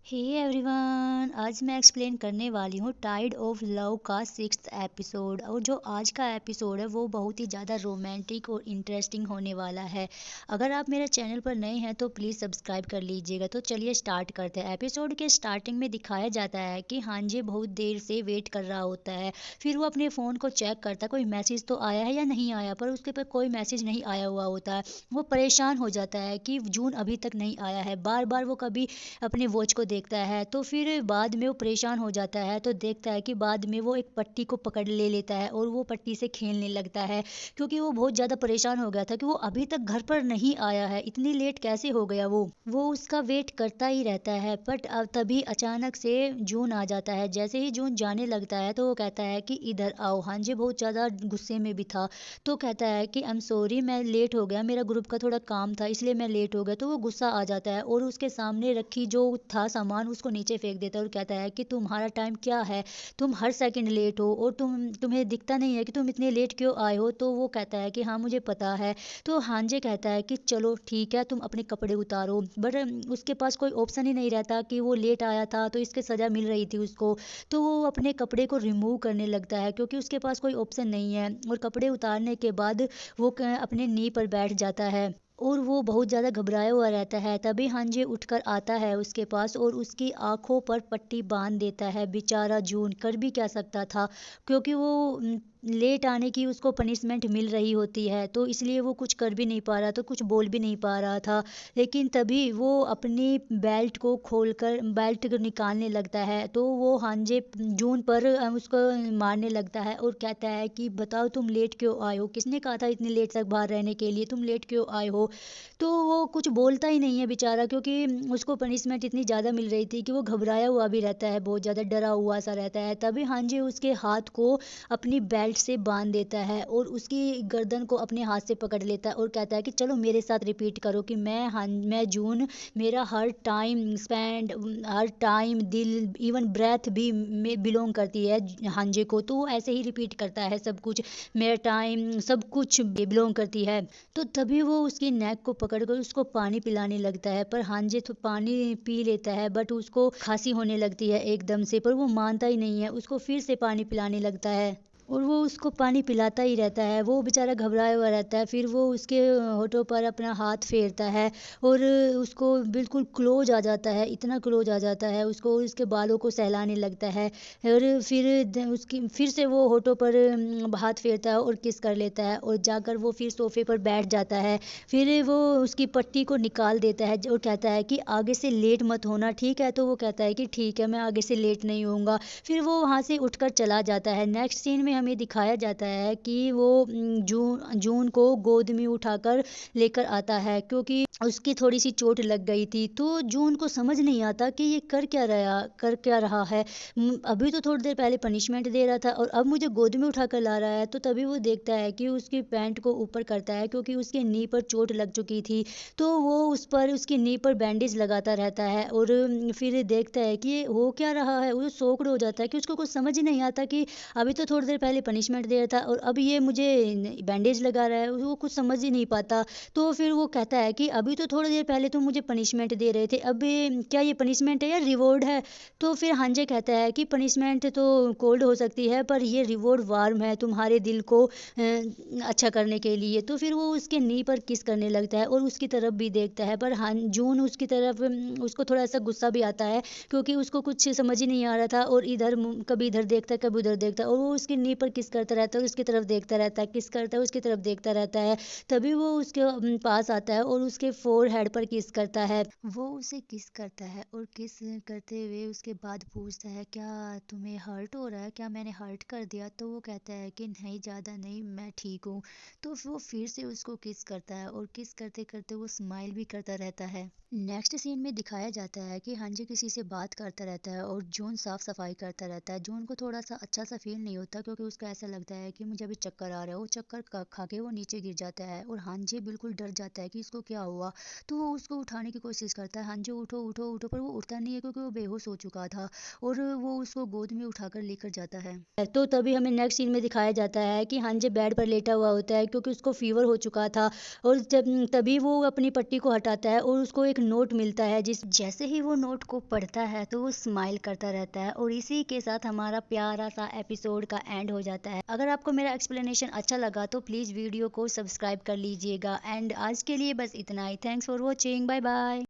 Hey everyone, आज मैं explain करने वाली हूँ टाइड ऑफ लव का 6th एपिसोड। और जो आज का एपिसोड है वो बहुत ही ज़्यादा रोमांटिक और इंटरेस्टिंग होने वाला है। अगर आप मेरे चैनल पर नए हैं तो प्लीज़ सब्सक्राइब कर लीजिएगा। तो चलिए स्टार्ट करते हैं। एपिसोड के स्टार्टिंग में दिखाया जाता है कि हांजे बहुत देर से वेट कर रहा होता है। फिर वो अपने फ़ोन को चेक करता है कोई मैसेज तो आया है या नहीं आया, पर उसके पर कोई मैसेज नहीं आया हुआ होता है। वो परेशान हो जाता है कि जून अभी तक नहीं आया है। बार बार वो कभी अपने वॉच को देखता है तो फिर बाद में वो परेशान हो जाता है, तो देखता है कि बाद में वो एक पट्टी को पकड़ ले लेता है और वो पट्टी से खेलने लगता है, क्योंकि वो बहुत ज़्यादा परेशान हो गया था कि वो अभी तक घर पर नहीं आया है, इतनी लेट कैसे हो गया। वो उसका वेट करता ही रहता है। बट अब तभी अचानक से जून आ जाता है। जैसे ही जून जाने लगता है तो वो कहता है कि इधर आओ। हांजे बहुत ज़्यादा गुस्से में भी था, तो कहता है कि आई एम सॉरी, मैं लेट हो गया, मेरा ग्रुप का थोड़ा काम था इसलिए मैं लेट हो गया। तो वो गुस्सा आ जाता है और उसके सामने रखी जो था सामान उसको नीचे फेंक देता है और कहता है कि तुम्हारा टाइम क्या है, तुम हर सेकंड लेट हो और तुम्हें दिखता नहीं है कि तुम इतने लेट क्यों आए हो। तो वो कहता है कि हाँ मुझे पता है। तो हांजे कहता है कि चलो ठीक है, तुम अपने कपड़े उतारो। बट उसके पास कोई ऑप्शन ही नहीं रहता कि वो लेट आया था तो इसकी सज़ा मिल रही थी उसको। तो वो अपने कपड़े को रिमूव करने लगता है क्योंकि उसके पास कोई ऑप्शन नहीं है। और कपड़े उतारने के बाद वो अपने नी पर बैठ जाता है और वो बहुत ज़्यादा घबराया हुआ रहता है। तभी हांजे उठकर आता है उसके पास और उसकी आंखों पर पट्टी बांध देता है। बेचारा जून कर भी क्या सकता था, क्योंकि वो लेट आने की उसको पनिशमेंट मिल रही होती है, तो इसलिए वो कुछ कर भी नहीं पा रहा, तो कुछ बोल भी नहीं पा रहा था। लेकिन तभी वो अपनी बेल्ट को खोलकर बेल्ट को निकालने लगता है, तो वो हांजे जून पर उसको मारने लगता है और कहता है कि बताओ तुम लेट क्यों आए हो, किसने कहा था इतनी लेट तक बाहर रहने के लिए, तुम लेट क्यों आए हो। तो वो कुछ बोलता ही नहीं है बेचारा, क्योंकि उसको पनिशमेंट इतनी ज़्यादा मिल रही थी कि वो घबराया हुआ भी रहता है, बहुत ज़्यादा डरा हुआ सा रहता है। तभी हांजे उसके हाथ को अपनी बेल्ट से बांध देता है और उसकी गर्दन को अपने हाथ से पकड़ लेता है और कहता है कि चलो मेरे साथ रिपीट करो कि मैं जून, मेरा हर टाइम स्पेंड, हर टाइम, दिल, इवन ब्रेथ भी में बिलोंग करती है हांजे को। तो वो ऐसे ही रिपीट करता है सब कुछ, मेरा टाइम सब कुछ बिलोंग करती है। तो तभी वो उसकी नेक को पकड़कर उसको पानी पिलाने लगता है, पर हांजे तो पानी पी लेता है बट उसको खांसी होने लगती है एकदम से, पर वो मानता ही नहीं है, उसको फिर से पानी पिलाने लगता है और वो उसको पानी पिलाता ही रहता है। वो बेचारा घबराया हुआ रहता है। फिर वो उसके होठों पर अपना हाथ फेरता है और उसको बिल्कुल क्लोज आ जाता है, इतना क्लोज आ जाता है, उसको उसके बालों को सहलाने लगता है। और उसकी फिर से वो होठों पर हाथ फेरता है और किस कर लेता है और जाकर वो फिर सोफे पर बैठ जाता है। फिर वो उसकी पट्टी को निकाल देता है और कहता है कि आगे से लेट मत होना, ठीक है। तो वो कहता है कि ठीक है, मैं आगे से लेट नहीं होऊंगा। फिर वो वहाँ से उठकर चला जाता है। नेक्स्ट सीन में हमें दिखाया जाता है कि वो जून जून को गोद में उठाकर लेकर आता है, क्योंकि उसकी थोड़ी सी चोट लग गई थी। तो जून को समझ नहीं आता कि ये कर क्या रहा है। अभी तो थोड़ी देर पहले पनिशमेंट दे रहा था और अब मुझे गोद में उठाकर ला रहा है। तो तभी वो देखता है कि उसकी पैंट को ऊपर करता है, क्योंकि उसके नी पर चोट लग चुकी थी। तो वो उस पर उसकी नी पर बैंडेज लगाता रहता है और फिर देखता है कि ये हो क्या रहा है। वो शॉक्ड हो जाता है कि उसको कुछ समझ ही नहीं आता कि अभी तो थोड़ी देर पहले पनिशमेंट दे रहा था और अब ये मुझे बैंडेज लगा रहा है। वो कुछ समझ ही नहीं पाता। तो फिर वो कहता है कि अभी तो थोड़ी देर पहले तुम मुझे पनिशमेंट दे रहे थे, अब क्या ये पनिशमेंट है या रिवॉर्ड है। तो फिर हांजे कहता है कि पनिशमेंट तो कोल्ड हो सकती है, पर ये रिवॉर्ड वार्म है तुम्हारे दिल को अच्छा करने के लिए। तो फिर वो उसके नी पर किस करने लगता है और उसकी तरफ भी देखता है, पर जून उसकी तरफ उसको थोड़ा सा गुस्सा भी आता है, क्योंकि उसको कुछ समझ ही नहीं आ रहा था और कभी इधर देखता है कभी उधर देखता है और वो उसकी नी पर किस करता रहता है, उसकी तरफ देखता रहता है, किस करता है उसकी तरफ देखता रहता है। तभी वो उसके पास आता है और उसके फोर हेड पर किस करता है। वो उसे किस करता है और किस करते हुए उसके बाद पूछता है क्या तुम्हें हर्ट हो रहा है, क्या मैंने हर्ट कर दिया। तो वो कहता है कि नहीं, ज़्यादा नहीं, मैं ठीक हूँ। तो वो फिर से उसको किस करता है और किस करते करते वो स्माइल भी करता रहता है। नेक्स्ट सीन में दिखाया जाता है कि हांजी किसी से बात करता रहता है और जून साफ सफाई करता रहता है। जून को थोड़ा सा अच्छा सा फील नहीं होता, क्योंकि उसको ऐसा लगता है कि मुझे अभी चक्कर आ रहा है। वो चक्कर खा के वो नीचे गिर जाता है और हांजे बिल्कुल डर जाता है कि इसको क्या हुआ। तो वो उसको उठाने की कोशिश करता है, हांजे उठो उठो उठो, पर वो उठता नहीं है क्योंकि वो बेहोश हो चुका था। और वो उसको गोद में उठाकर लेकर जाता है। तो तभी हमें नेक्स्ट सीन में दिखाया जाता है कि हांजे बेड पर लेटा हुआ होता है क्योंकि उसको फीवर हो चुका था। और जब तभी वो अपनी पट्टी को हटाता है और उसको एक नोट मिलता है, जिस जैसे ही वो नोट को पढ़ता है तो वो स्माइल करता रहता है। और इसी के साथ हमारा प्यारा सा एपिसोड का एंड हो जाता है। अगर आपको मेरा एक्सप्लेनेशन अच्छा लगा तो प्लीज़ वीडियो को सब्सक्राइब कर लीजिएगा। एंड आज के लिए बस इतना ही। Thanks for watching. Bye bye.